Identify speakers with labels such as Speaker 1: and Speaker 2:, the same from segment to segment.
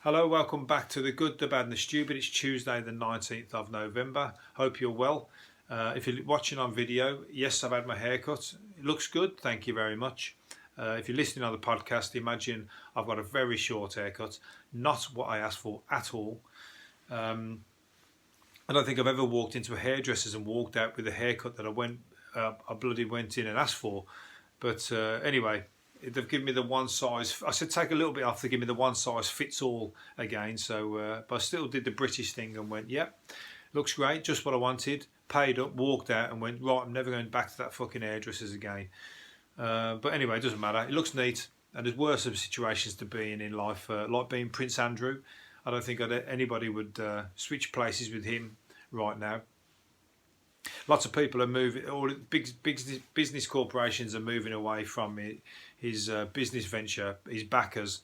Speaker 1: Hello, welcome back to The Good, The Bad and The Stupid. It's Tuesday the 19th of November. Hope you're well. If you're watching on video, yes, I've had my haircut. It looks good, thank you very much. If you're listening on the podcast, imagine I've got a very short haircut. Not what I asked for at all. I don't think I've ever walked into a hairdresser's and walked out with a haircut that I bloody went in and asked for. But anyway, they've given me the one size. I said take a little bit off. They give me the one size fits all again. So, but I still did the British thing and went, yep, looks great, just what I wanted. Paid up, walked out, and went right. I'm never going back to that fucking hairdresser's again. But anyway, it doesn't matter. It looks neat, and there's worse situations to be in life, like being Prince Andrew. I don't think anybody would switch places with him right now. Lots of people are moving. All big business corporations are moving away from his business venture. His backers,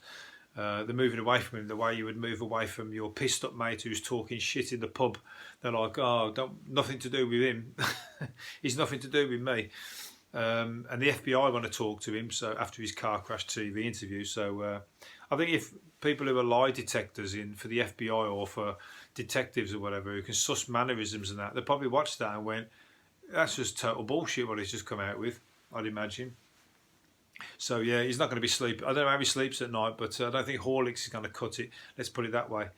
Speaker 1: they're moving away from him the way you would move away from your pissed up mate who's talking shit in the pub. They're like, oh, nothing to do with him. He's nothing to do with me. And the FBI want to talk to him. So after his car crash TV interview, so I think if people who are lie detectors in for the FBI or for detectives or whatever who can suss mannerisms and that, they probably watched that and went, that's just total bullshit what he's just come out with, I'd imagine. So yeah, he's not going to be sleeping. I don't know how he sleeps at night, but I don't think Horlicks is going to cut it. Let's put it that way.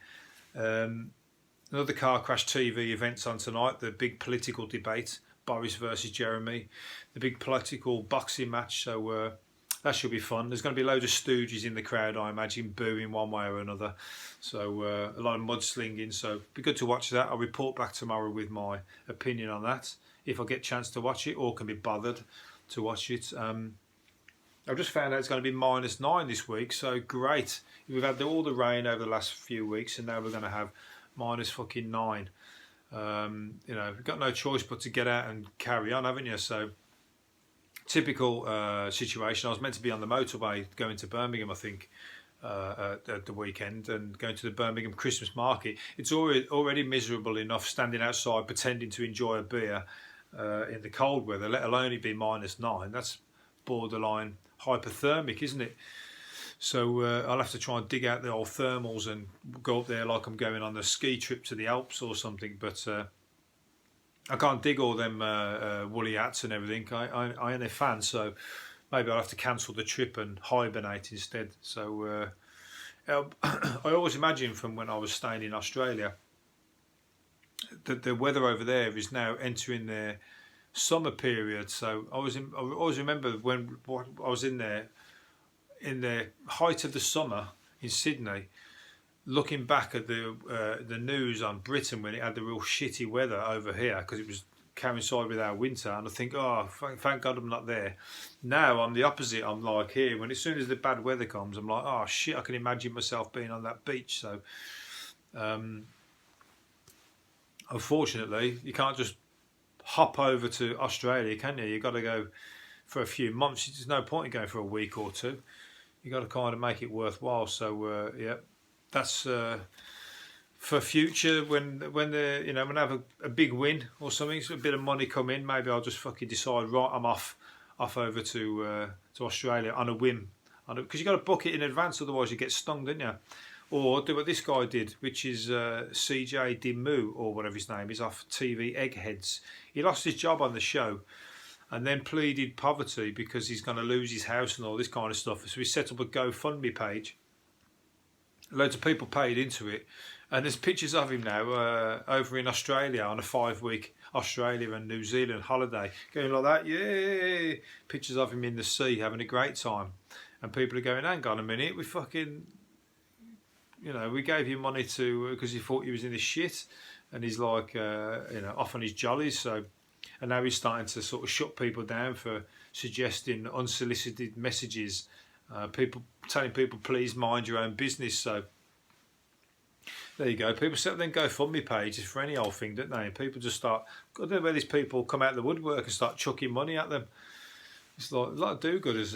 Speaker 1: Another car crash TV events on tonight, the big political debate, Boris versus Jeremy, the big political boxing match, so that should be fun. There's going to be loads of stooges in the crowd, I imagine, booing one way or another. So a lot of mudslinging, so it'll be good to watch that. I'll report back tomorrow with my opinion on that, if I get a chance to watch it or can be bothered to watch it. I've just found out it's going to be -9 this week, so great. We've had all the rain over the last few weeks, and now we're going to have -9. You know, we've got no choice but to get out and carry on, haven't you? So typical situation. I was meant to be on the motorway going to Birmingham, I think, at the weekend, and going to the Birmingham Christmas market. It's already miserable enough standing outside pretending to enjoy a beer in the cold weather, let alone it be -9. That's borderline hypothermic, isn't it? So I'll have to try and dig out the old thermals and go up there like I'm going on a ski trip to the Alps or something. But I can't dig all them woolly hats and everything. I ain't a fan, so maybe I'll have to cancel the trip and hibernate instead. So I always imagine from when I was staying in Australia that the weather over there is now entering their summer period. So I always remember when I was in there in the height of the summer in Sydney, looking back at the news on Britain when it had the real shitty weather over here because it was coincided with our winter, and I think, oh, thank God I'm not there. Now I'm the opposite. I'm like here, when as soon as the bad weather comes, I'm like, oh shit, I can imagine myself being on that beach. So unfortunately, you can't just hop over to Australia, can you? You've got to go for a few months. There's no point in going for a week or two. You got to kind of make it worthwhile. So yeah, that's for future when they when I have a big win or something, so a bit of money come in. Maybe I'll just fucking decide, right, I'm off over to Australia on a whim, because you got to book it in advance, otherwise you get stung, don't you? Or do what this guy did, which is CJ Dimmu, or whatever his name is, off TV Eggheads. He lost his job on the show and then pleaded poverty because he's going to lose his house and all this kind of stuff. So he set up a GoFundMe page. Loads of people paid into it. And there's pictures of him now over in Australia on a 5-week Australia and New Zealand holiday. Going like that, yeah. Pictures of him in the sea having a great time. And people are going, hang on a minute, we fucking... we gave you money to because he thought he was in the shit, and he's like, off on his jollies. So, and now he's starting to sort of shut people down for suggesting unsolicited messages. People telling people, please mind your own business. So, there you go. People set up then GoFundMe pages for any old thing, don't they? And people just start. I don't know where these people come out of the woodwork and start chucking money at them. It's like do-gooders,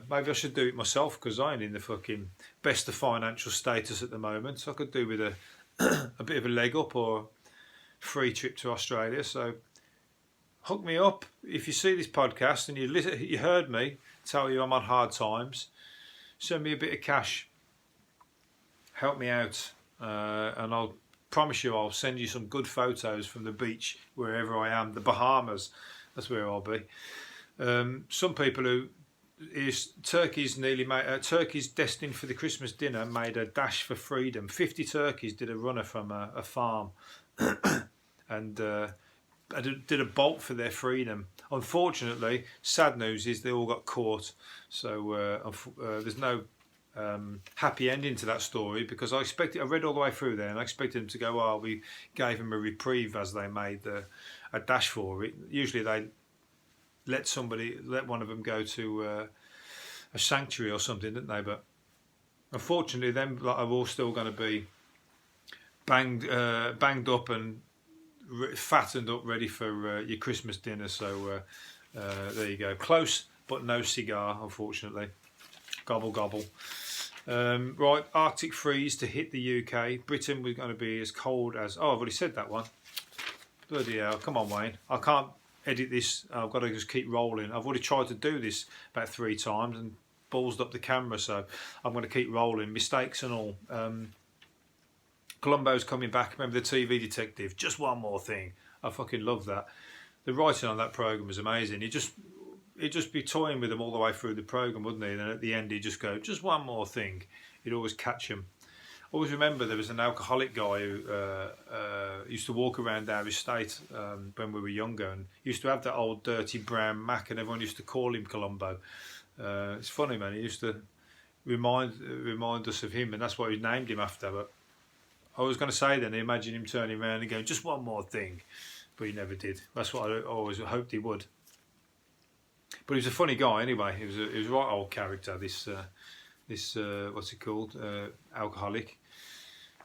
Speaker 1: maybe I should do it myself because I ain't in the fucking best of financial status at the moment. So I could do with a bit of a leg up or free trip to Australia. So hook me up. If you see this podcast and you heard me tell you I'm on hard times, send me a bit of cash. help me out, and I'll promise you I'll send you some good photos from the beach wherever I am. The Bahamas, that's where I'll be. Some people who turkeys destined for the Christmas dinner made a dash for freedom. 50 turkeys did a runner from a farm and did a bolt for their freedom. Unfortunately, sad news is they all got caught. So there's no happy ending to that story, because I read all the way through there and I expected them to go, oh, we gave them a reprieve as they made a dash for it. Usually they let one of them go to a sanctuary or something, didn't they? But unfortunately, them are all still going to be banged up and fattened up, ready for your Christmas dinner. So there you go. Close, but no cigar, unfortunately. Gobble gobble. Right, Arctic freeze to hit the UK. Britain was going to be as cold as... Oh, I've already said that one. Bloody hell. Come on, Wayne. I can't edit this. I've got to just keep rolling. I've already tried to do this about 3 times and ballsed up the camera, so I'm going to keep rolling. Mistakes and all. Columbo's coming back. Remember the TV detective? Just one more thing. I fucking love that. The writing on that programme was amazing. He'd just be toying with them all the way through the programme, wouldn't he? And then at the end he'd just go, just one more thing. He'd always catch him. Always remember there was an alcoholic guy who used to walk around our estate when we were younger, and used to have that old dirty brown Mac, and everyone used to call him Columbo. It's funny, man. He used to remind us of him, and that's what we named him after. But I was going to say then, imagine him turning around and going, just one more thing, but he never did. That's what I always hoped he would. But he was a funny guy anyway. He was a right old character. This what's it called? Alcoholic.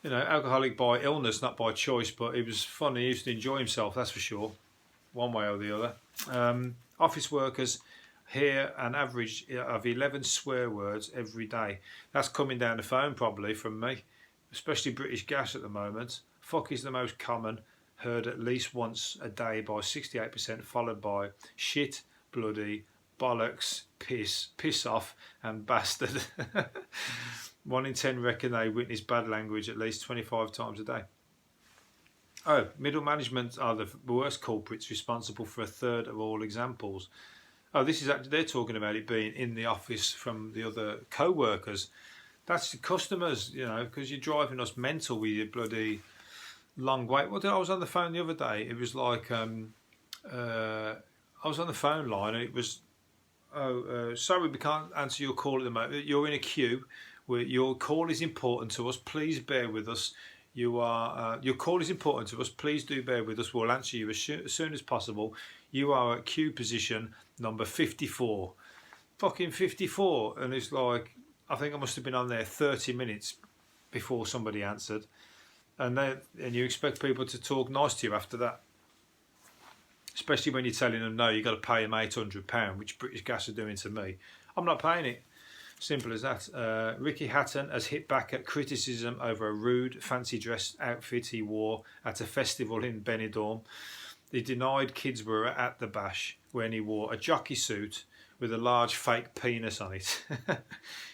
Speaker 1: You know, alcoholic by illness, not by choice. But he was funny. He used to enjoy himself. That's for sure, one way or the other. Office workers hear an average of 11 swear words every day. That's coming down the phone probably from me, especially British Gas at the moment. Fuck is the most common, heard at least once a day by 68%, followed by shit, bloody, bollocks, piss off, and bastard. 1 in 10 reckon they witness bad language at least 25 times a day. Oh, middle management are the worst culprits, responsible for 1/3 of all examples. Oh, this is actually, they're talking about it being in the office from the other co-workers. That's the customers, you know, because you're driving us mental with your bloody long wait. I was on the phone the other day. It was like, I was on the phone line and it was, sorry, we can't answer your call at the moment. You're in a queue. Your call is important to us. Please bear with us. Your call is important to us. Please do bear with us. We'll answer you as soon as possible. You are at queue position number 54. Fucking 54. And it's like, I think I must have been on there 30 minutes before somebody answered. And you expect people to talk nice to you after that. Especially when you're telling them, no, you've got to pay them £800, which British Gas are doing to me. I'm not paying it. Simple as that. Ricky Hatton has hit back at criticism over a rude, fancy dress outfit he wore at a festival in Benidorm. He denied kids were at the bash when he wore a jockey suit with a large fake penis on it.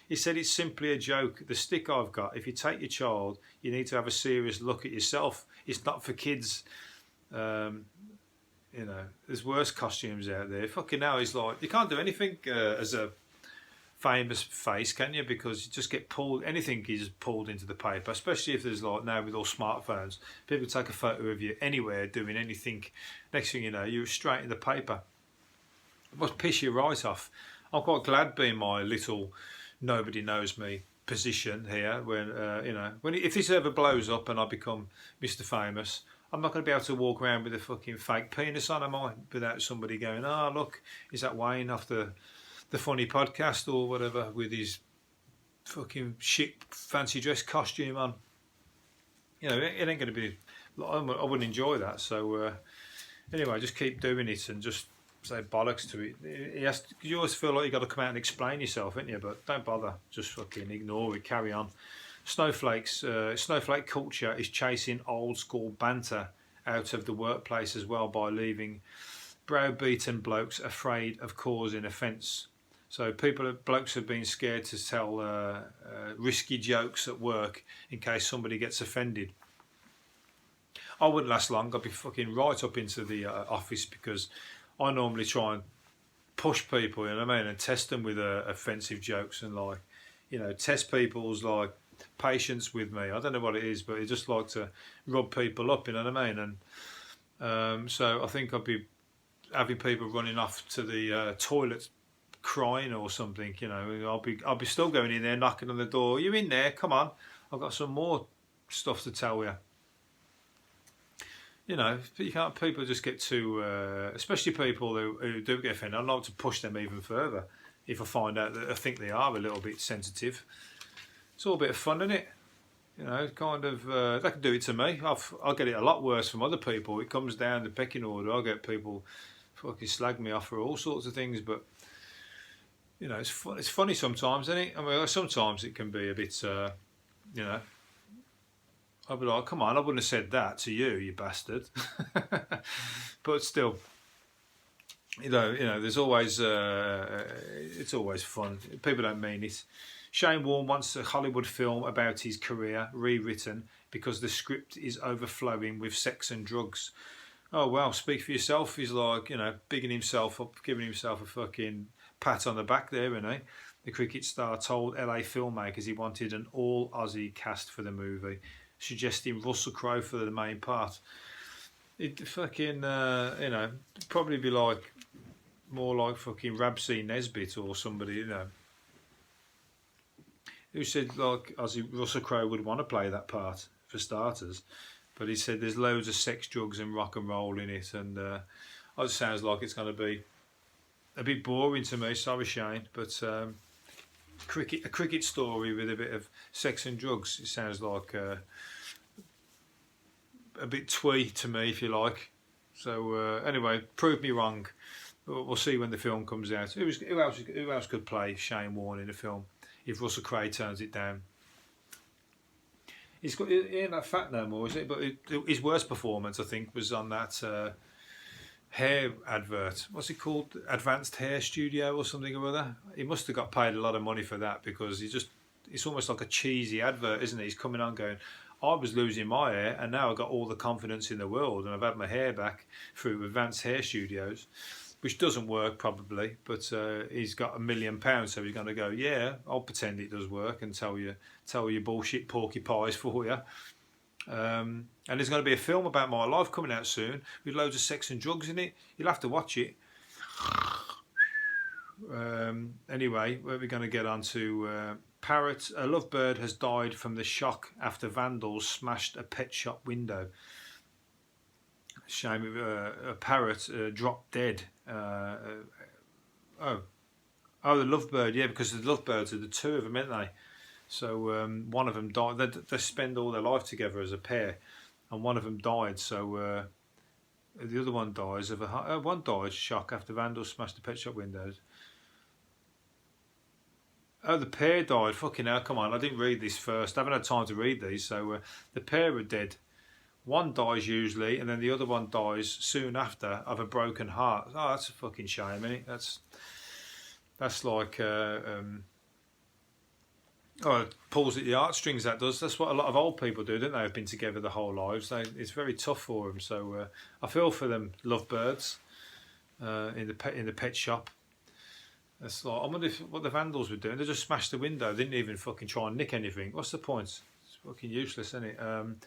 Speaker 1: He said it's simply a joke. The stick I've got, if you take your child, you need to have a serious look at yourself. It's not for kids. You know, there's worse costumes out there. Fucking hell, he's like, you can't do anything as a famous face, can you? Because you just get pulled, anything is pulled into the paper, especially if there's like now with all smartphones, people take a photo of you anywhere doing anything, next thing you know, you're straight in the paper. It must piss you right off. I'm quite glad being my little nobody knows me position here when, you know, if this ever blows up and I become Mr. Famous, I'm not going to be able to walk around with a fucking fake penis on, am I? Without somebody going, oh, look, is that Wayne off the funny podcast or whatever with his fucking shit fancy dress costume on? You know, it ain't going to be, I wouldn't enjoy that. So anyway, just keep doing it and just say bollocks to it. You always feel like you've got to come out and explain yourself, ain't you? But don't bother, just fucking ignore it, carry on. Snowflake culture is chasing old school banter out of the workplace as well by leaving browbeaten blokes afraid of causing offence. So blokes have been scared to tell risky jokes at work in case somebody gets offended. I wouldn't last long. I'd be fucking right up into the office, because I normally try and push people, you know what I mean, and test them with offensive jokes, and like, you know, test people's like patience with me. I don't know what it is, but I just like to rub people up, you know what I mean. And so I think I'd be having people running off to the toilet crying or something, you know. I'll be still going in there, knocking on the door. You in there? Come on, I've got some more stuff to tell you. You know, you can't. People just get too, especially people who do get offended. I'd like to push them even further if I find out that I think they are a little bit sensitive. It's all a bit of fun, isn't it? You know, kind of. They can do it to me. I'll get it a lot worse from other people. It comes down the pecking order. I'll get people fucking slag me off for all sorts of things, but you know, it's fun. It's funny sometimes, isn't it? I mean, sometimes it can be a bit, you know. I'll be like, come on, I wouldn't have said that to you, you bastard. But still, you know, there's always, it's always fun. People don't mean it. Shane Warne wants a Hollywood film about his career rewritten because the script is overflowing with sex and drugs. Oh, well, speak for yourself. He's like, you know, bigging himself up, giving himself a fucking pat on the back there, isn't he? The cricket star told LA filmmakers he wanted an all-Aussie cast for the movie, suggesting Russell Crowe for the main part. It fucking, you know, probably be like, more like fucking Rabsy Nesbitt or somebody, you know, who said like Russell Crowe would want to play that part for starters, but he said there's loads of sex, drugs and rock and roll in it, and it just sounds like it's going to be a bit boring to me. Sorry, Shane, but a cricket story with a bit of sex and drugs, it sounds like a bit twee to me, if you like. So anyway, prove me wrong. We'll see when the film comes out. Who else could play Shane Warne in a film if Russell Crowe turns it down? He ain't that fat no more, is it? But his worst performance, I think, was on that hair advert. What's it called? Advanced Hair Studio or something or other. He must have got paid a lot of money for that, because it's almost like a cheesy advert, isn't it? He's coming on going, I was losing my hair and now I've got all the confidence in the world and I've had my hair back through Advanced Hair Studios, which doesn't work probably, but he's got £1 million, so he's going to go, yeah, I'll pretend it does work and tell you bullshit porky pies for you. And there's going to be a film about my life coming out soon with loads of sex and drugs in it. You'll have to watch it. Anyway, where are we going to get on to? Parrot, a lovebird has died from the shock after vandals smashed a pet shop window. Shame, a parrot dropped dead. The lovebird, yeah, because the lovebirds are the two of them, aren't they? So one of them died. They spend all their life together as a pair, and one of them died. So the other one dies of one died shock after vandals smashed the pet shop windows. Oh, the pair died. Fucking hell, come on. I didn't read this first. I haven't had time to read these. So the pair are dead. One dies usually, and then the other one dies soon after of a broken heart. Oh, that's a fucking shame, isn't it? That's like... it pulls at the heartstrings, that does. That's what a lot of old people do, don't they? Have been together their whole lives. It's very tough for them. So I feel for them lovebirds in the pet shop. That's like, I wonder what the vandals were doing. They just smashed the window. They didn't even fucking try and nick anything. What's the point? It's fucking useless, isn't it?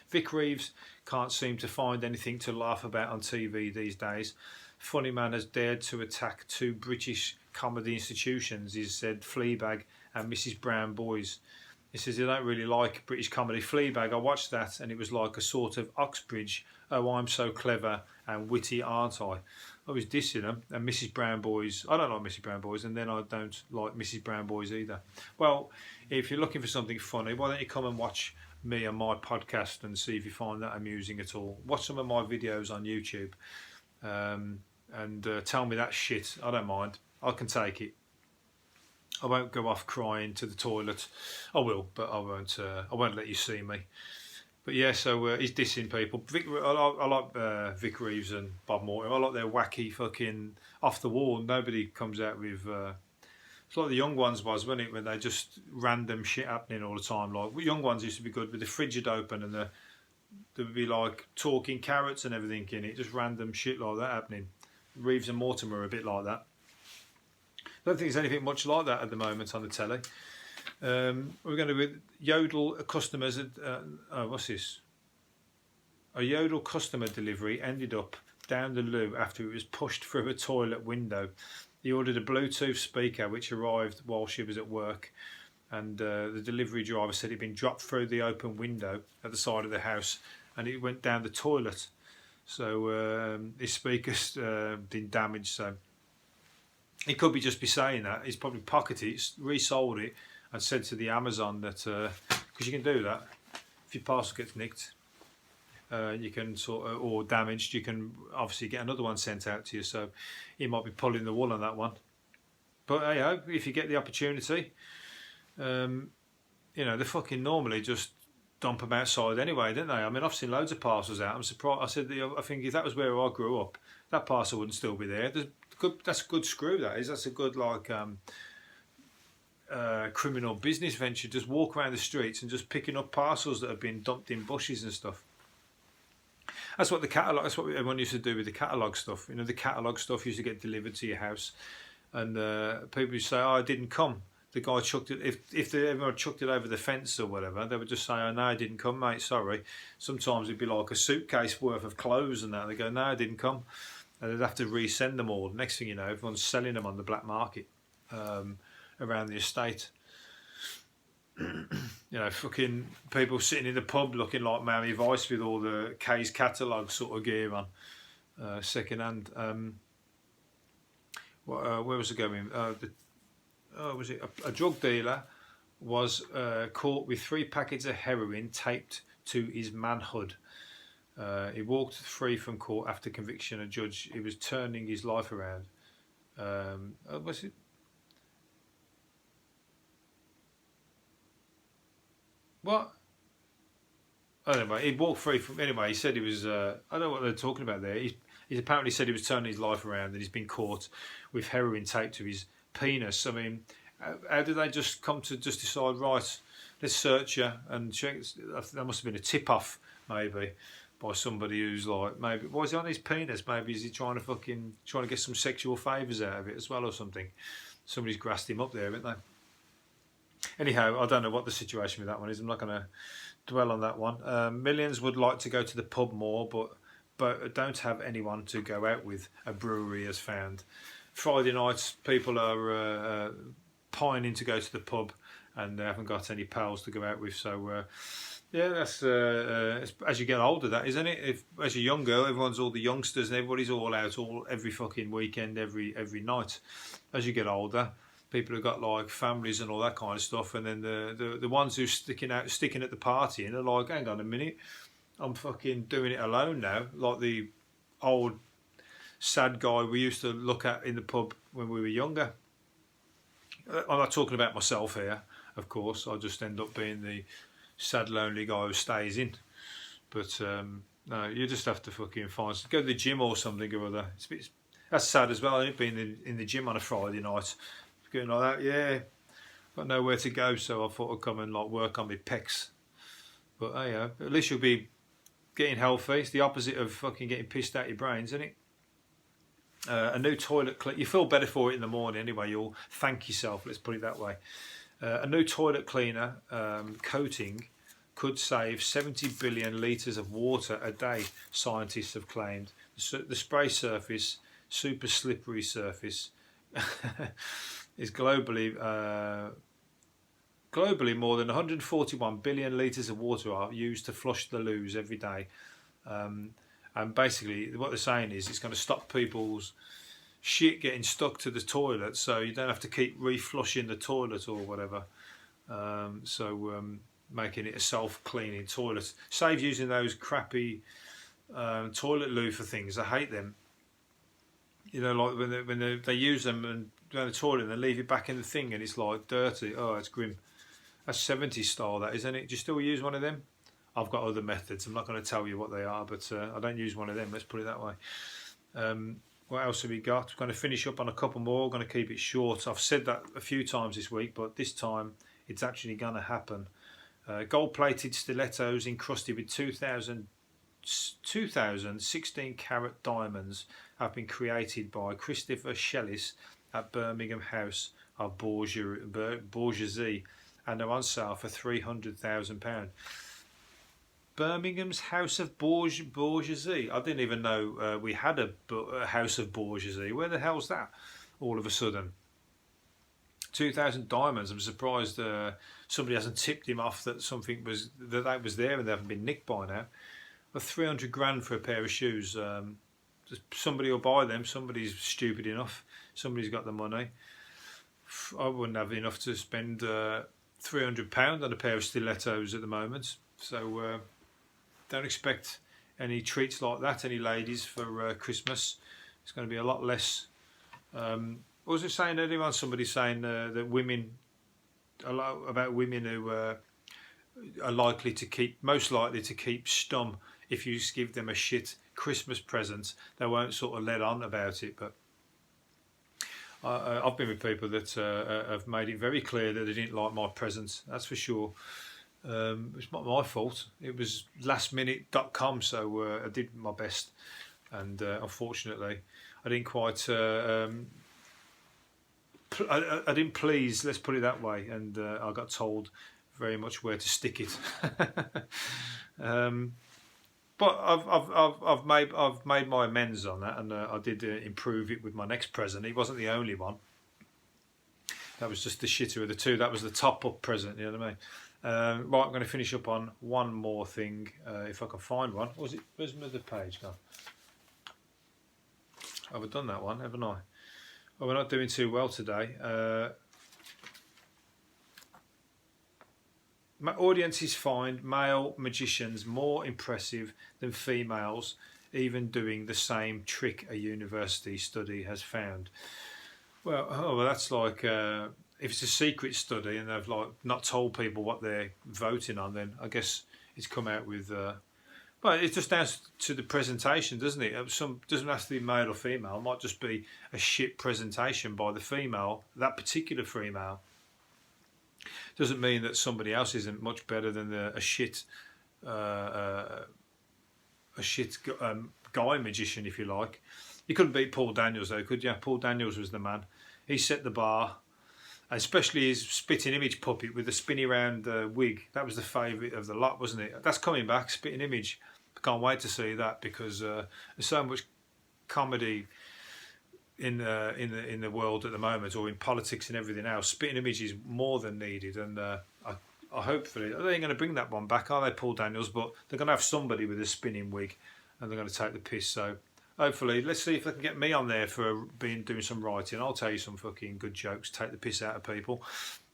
Speaker 1: Vic Reeves can't seem to find anything to laugh about on TV these days. Funny man has dared to attack two British comedy institutions. He said Fleabag and Mrs. Brown Boys. He says he don't really like British comedy. Fleabag, I watched that and it was like a sort of Uxbridge. Oh, I'm so clever and witty, aren't I? I was dissing them. And Mrs. Brown Boys, I don't like Mrs. Brown Boys, and then I don't like Mrs. Brown Boys either. Well, if you're looking for something funny, why don't you come and watch me and my podcast and see if you find that amusing at all. Watch some of my videos on YouTube and tell me that shit. I don't mind. I can take it. I won't go off crying to the toilet. I will, but I won't let you see me. But yeah, so he's dissing people. I like Vic Reeves and Bob Mortimer. I like their wacky fucking off the wall. Nobody comes out with It's like the young ones was, wasn't it, when they just random shit happening all the time. Like young ones used to be good with the fridge had open and there would be like talking carrots and everything in it, just random shit like that happening. Reeves and Mortimer are a bit like that. I don't think there's anything much like that at the moment on the telly. We're going to be Yodel customers. What's this? A Yodel customer delivery ended up down the loo after it was pushed through a toilet window. He ordered a Bluetooth speaker which arrived while she was at work, and the delivery driver said it had been dropped through the open window at the side of the house and it went down the toilet. So his speaker's been damaged. So he could just be saying that. He's probably pocketed it, resold it, and said to the Amazon that, because you can do that, if your parcel gets nicked, you can or damaged, you can obviously get another one sent out to you. So he might be pulling the wool on that one. But hey, if you get the opportunity, they fucking normally just dump them outside anyway, don't they? I mean, I've seen loads of parcels out. I'm surprised. I said, I think if that was where I grew up, that parcel wouldn't still be there. That's a good screw. That is. That's a good criminal business venture. Just walk around the streets and just picking up parcels that have been dumped in bushes and stuff. That's what the catalogue. That's what everyone used to do with the catalogue stuff. The catalogue stuff used to get delivered to your house, and people used to say, "Oh, it didn't come." The guy chucked it. If everyone chucked it over the fence or whatever, they would just say, "Oh no, it didn't come, mate. Sorry." Sometimes it'd be like a suitcase worth of clothes and that. They go, "No, it didn't come," and they'd have to resend them all. Next thing you know, everyone's selling them on the black market around the estate. Fucking people sitting in the pub looking like Miami Vice with all the K's catalogue sort of gear on, second hand. Where was it going? Was it a drug dealer was caught with 3 packets of heroin taped to his manhood. He walked free from court after conviction. A judge, he was turning his life around. Was it? What? Anyway, he walked free from. Anyway, he said he was. I don't know what they're talking about there. He's apparently said he was turning his life around and he's been caught with heroin taped to his penis. I mean, how did they just come to just decide, right, let's search you and check? There must have been a tip-off maybe by somebody who's like, maybe, why is he on his penis? Maybe is he trying to get some sexual favours out of it as well or something? Somebody's grassed him up there, haven't they? Anyhow, I don't know what the situation with that one is. I'm not going to dwell on that one. Millions would like to go to the pub more, but don't have anyone to go out with, a brewery has found. Friday nights, people are pining to go to the pub and they haven't got any pals to go out with. So, that's as you get older, that isn't it? As you're younger, everyone's all the youngsters and everybody's all out every fucking weekend, every night. As you get older, people have got like families and all that kind of stuff, and then the ones who sticking at the party and are like, hang on a minute, I'm fucking doing it alone now, like the old sad guy we used to look at in the pub when we were younger. I'm not talking about myself here, of course. I just end up being the sad, lonely guy who stays in. But no, you just have to fucking go to the gym or something or other. That's sad as well, isn't it? Being in the gym on a Friday night, going like that. Yeah, got nowhere to go, so I thought I'd come and like work on my pecs. But hey, at least you'll be getting healthy. It's the opposite of fucking getting pissed out your brains, isn't it? A new toilet cleaner. You feel better for it in the morning anyway. You'll thank yourself. Let's put it that way. A new toilet cleaner coating could save 70 billion litres of water a day, scientists have claimed. The spray surface, super slippery surface, is globally more than 141 billion litres of water are used to flush the loos every day. And basically what they're saying is it's going to stop people's shit getting stuck to the toilet, so you don't have to keep reflushing the toilet or whatever. Making it a self-cleaning toilet. Save using those crappy toilet loo for things. I hate them. Like when they use them and go to the toilet and they leave it back in the thing and it's like dirty. Oh, it's grim. That's 70s style, that, isn't it? Do you still use one of them? I've got other methods. I'm not going to tell you what they are, but I don't use one of them. Let's put it that way. What else have we got? We're going to finish up on a couple more. We're going to keep it short. I've said that a few times this week, but this time it's actually going to happen. Gold-plated stilettos encrusted with 2,000 16 carat diamonds have been created by Christopher Shellis at Birmingham House of Bourgeoisie and are on sale for £300,000. Birmingham's House of Bourgeoisie. I didn't even know we had a House of Bourgeoisie. Where the hell's that? All of a sudden, 2,000 diamonds. I'm surprised somebody hasn't tipped him off that something was that was there and they haven't been nicked by now. But 300 grand for a pair of shoes. Somebody will buy them. Somebody's stupid enough. Somebody's got the money. I wouldn't have enough to spend £300 on a pair of stilettos at the moment. So don't expect any treats like that, any ladies, for Christmas. It's going to be a lot less. What was it saying earlier on? Somebody saying that women, about women who are most likely to keep stum if you just give them a shit Christmas present. They won't sort of let on about it. But I've been with people that have made it very clear that they didn't like my presents. That's for sure. It's not my fault. It was lastminute.com, so I did my best, and unfortunately, I didn't quite. I didn't please. Let's put it that way, and I got told very much where to stick it. But I've made my amends on that, and I did improve it with my next present. It wasn't the only one. That was just the shitter of the two. That was the top up present. You know what I mean? Right, I'm going to finish up on one more thing, if I can find one. Was it? Where's the page gone? Have I done that one? Haven't I? Oh, we're not doing too well today. Audiences find male magicians more impressive than females, even doing the same trick, a university study has found. Well, that's like if it's a secret study and they've like not told people what they're voting on, then I guess it's come out with. But it's just down to the presentation, doesn't it? Doesn't have to be male or female. It might just be a shit presentation by the female, that particular female. Doesn't mean that somebody else isn't much better than a shit guy magician, if you like. You couldn't beat Paul Daniels though, could you? Paul Daniels was the man. He set the bar, especially his spitting image puppet with the spinny round wig. That was the favourite of the lot, wasn't it? That's coming back, spitting image. I can't wait to see that, because there's so much comedy in the world at the moment, or in politics and everything else. Spitting image is more than needed, and I hopefully they ain't going to bring that one back, are they, Paul Daniels? But they're going to have somebody with a spinning wig, and they're going to take the piss. So hopefully, let's see if they can get me on there for doing some writing. I'll tell you some fucking good jokes, take the piss out of people.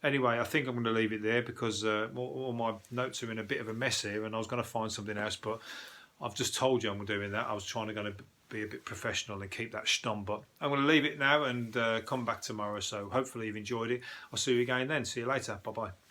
Speaker 1: Anyway, I think I'm going to leave it there, because all my notes are in a bit of a mess here, and I was going to find something else, but I've just told you I'm doing that. I was trying to be a bit professional and keep that stum, but I'm going to leave it now and come back tomorrow. So hopefully you've enjoyed it. I'll see you again then. See you later. Bye bye.